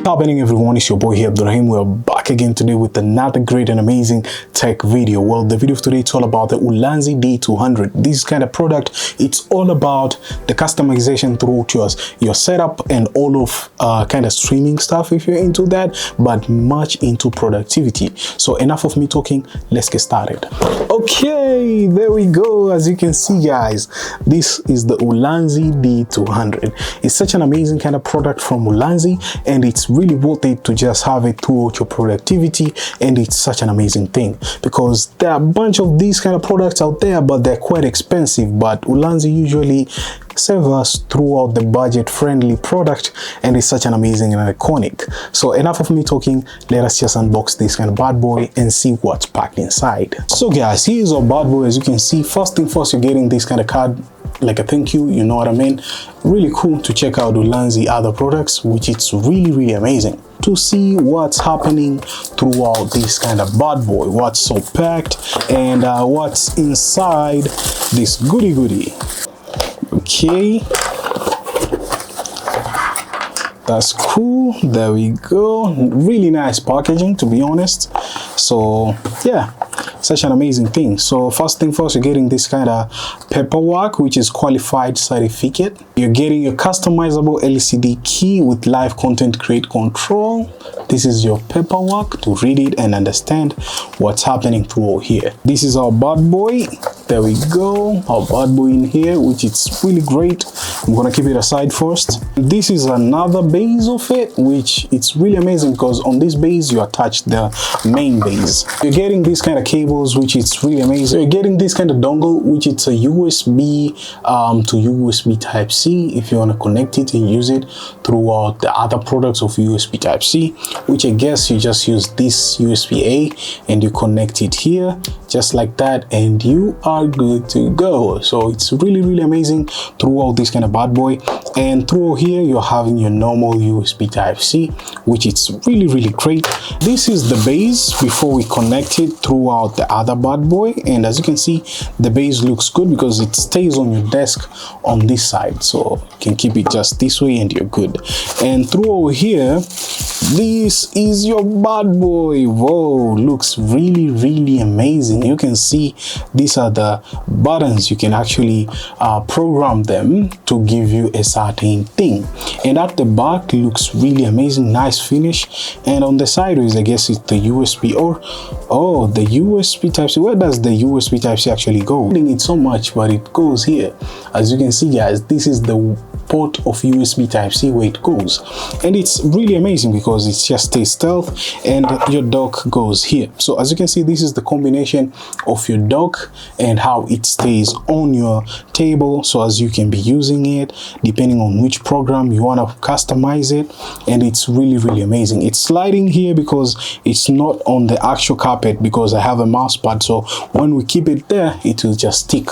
Happening everyone, it's your boy here Abdurrahim. We're back again today with another great and amazing tech video. Well, the video of today is all about the Ulanzi D200. This kind of product, it's all about the customization throughout your setup and all of kind of streaming stuff if you're into that, but much into productivity. So enough of me talking, let's get started. Okay, there we go. As you can see guys, this is the Ulanzi D200. It's such an amazing kind of product from Ulanzi, and it's really worth it to just have it throughout your productivity. And it's such an amazing thing because there are a bunch of these kind of products out there, but they're quite expensive. But Ulanzi usually serve us throughout the budget-friendly product, and it's such an amazing and iconic. So enough of me talking, let us just unbox this kind of bad boy and see what's packed inside. So guys, here's our bad boy. As you can see, first thing first, you're getting this kind of card like a thank you, you know what I mean. Really cool to check out Ulanzi other products, which it's really amazing to see what's happening throughout this kind of bad boy, what's so packed and what's inside this goodie. Okay, that's cool. There we go. Really nice packaging, to be honest. So yeah, such an amazing thing. So first thing first, you're getting this kind of paperwork, which is qualified certificate. You're getting your customizable LCD key with live content create control. This is your paperwork to read it and understand what's happening through here. This is our bad boy. There we go, our bad boy in here, which is really great. I'm gonna keep it aside first. This is another base of it, which it's really amazing because on this base you attach the main base. You're getting these kind of cables, which is really amazing. You're getting this kind of dongle, which it's a USB to USB Type-C if you want to connect it and use it throughout the other products of USB Type-C, which I guess you just use this USB-A and you connect it here just like that, and you are good to go. So it's really amazing throughout this kind of bad boy. And through here you're having your normal USB Type-C, which it's really great. This is the base before we connect it throughout the other bad boy, and as you can see, the base looks good because it stays on your desk on this side, so you can keep it just this way and you're good. And through here, this is your bad boy. Whoa, looks really amazing. You can see these are the buttons. You can actually program them to give you a certain thing, and at the back looks really amazing, nice finish. And on the sideways, I guess it's the USB, or oh, the USB Type-C. Where does the USB Type-C actually go? It's so much, but it goes here. As you can see guys, this is the port of USB Type-C where it goes, and it's really amazing because it just stays stealth, and your dock goes here. So as you can see, this is the combination of your dock and how it stays on your table, so as you can be using it depending on which program you want to customize it. And it's really amazing. It's sliding here because it's not on the actual carpet, because I have a mouse pad, so when we keep it there it will just stick.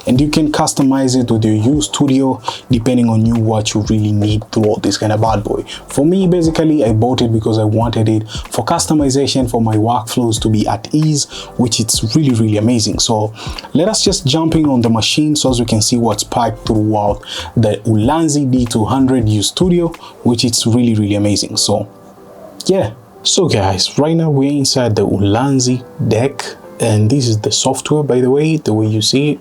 And you can customize it with your U-Studio depending on what you really need throughout this kind of bad boy. For me, basically I bought it because I wanted it for customization, for my workflows to be at ease, which it's really amazing. So let us just jump in on the machine so as we can see what's packed throughout the Ulanzi D200 U-Studio, which it's really amazing. So yeah, so guys, right now we're inside the Ulanzi deck, and this is the software, by the way you see it,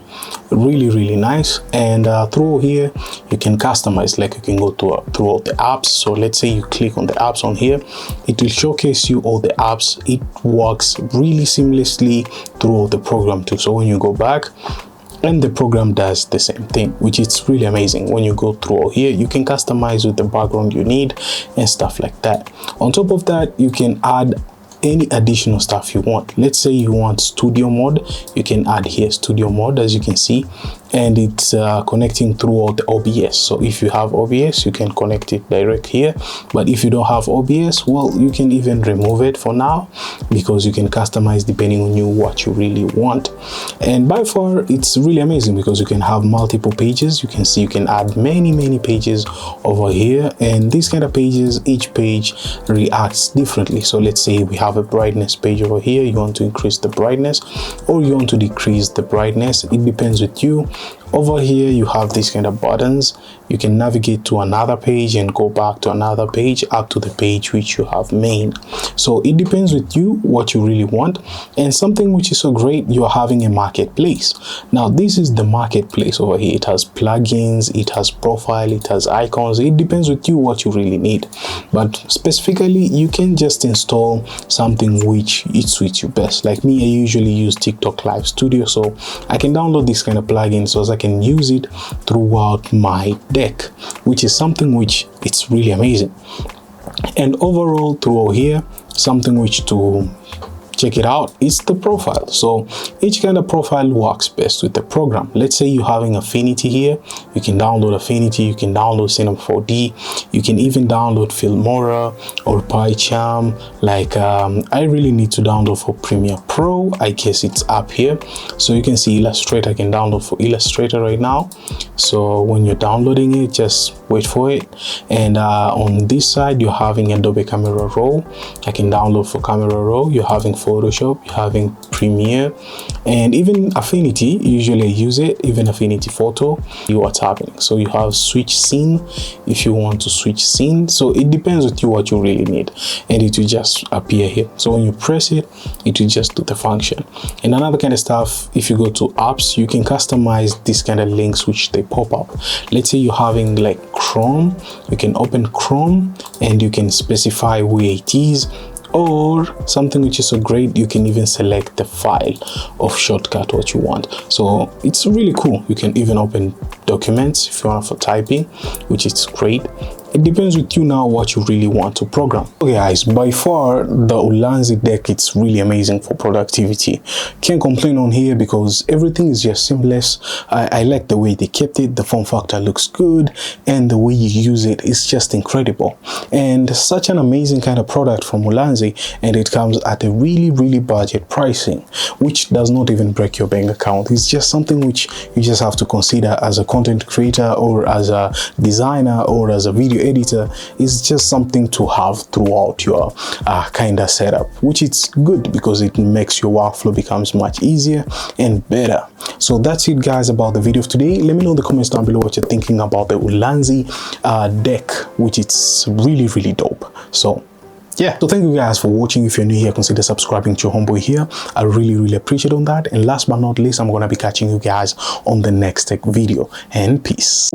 really nice. And through here you can customize, like you can go throughout the apps. So let's say you click on the apps on here, it will showcase you all the apps. It works really seamlessly throughout the program too, so when you go back, and the program does the same thing, which is really amazing. When you go through here, you can customize with the background you need and stuff like that. On top of that, you can add any additional stuff you want. Let's say you want studio mode, you can add here studio mode, as you can see, and it's connecting throughout the OBS. So if you have OBS, you can connect it direct here, but if you don't have OBS, well, you can even remove it for now, because you can customize depending on what you really want. And by far it's really amazing because you can have multiple pages. You can see you can add many pages over here, and these kind of pages, each page reacts differently. So let's say we have a brightness page over here, you want to increase the brightness or you want to decrease the brightness, it depends with you Over here you have these kind of buttons. You can navigate to another page and go back to another page up to the page which you have made. So it depends with you what you really want. And something which is so great, you're having a marketplace. Now this is the marketplace over here. It has plugins, it has profile, it has icons. It depends with you what you really need, but specifically you can just install something which it suits you best. Like me, I usually use TikTok Live Studio, so I can download this kind of plugin so I can use it throughout my deck, which is something which it's really amazing. And overall through here, something which to check it out is the profile. So each kind of profile works best with the program. Let's say you're having Affinity here, you can download Affinity, you can download Cinema 4D, you can even download Filmora or PyCharm. Like I really need to download for Premiere Pro. I guess it's up here. So you can see Illustrator. I can download for Illustrator right now. So when you're downloading it, just wait for it. And on this side you're having Adobe Camera Raw. I can download for Camera Raw. You're having Photoshop, you're having Premiere, and even Affinity. Usually I use it, even Affinity Photo. What's happening. So you have switch scene if you want to switch scene. So it depends with you what you really need, and it will just appear here. So when you press it, it will just do the function. And another kind of stuff, if you go to apps, you can customize this kind of links which they pop up. Let's say you're having like Chrome, you can open Chrome and you can specify where it is. Or something which is so great, you can even select the file of shortcut what you want. So it's really cool. You can even open documents if you want for typing, which is great. It depends with you now what you really want to program. Okay guys, by far the Ulanzi deck, it's really amazing for productivity. Can't complain on here because everything is just seamless. I like the way they kept it. The form factor looks good, and the way you use it is just incredible. And such an amazing kind of product from Ulanzi, and it comes at a really budget pricing, which does not even break your bank account. It's just something which you just have to consider as a content creator or as a designer or as a video editor. Is just something to have throughout your kind of setup, which is good because it makes your workflow becomes much easier and better. So that's it guys about the video of today. Let me know in the comments down below what you're thinking about the Ulanzi deck, which is really dope. So yeah, so thank you guys for watching. If you're new here, consider subscribing to your homeboy here. I really appreciate on that. And last but not least, I'm gonna be catching you guys on the next tech video, and peace.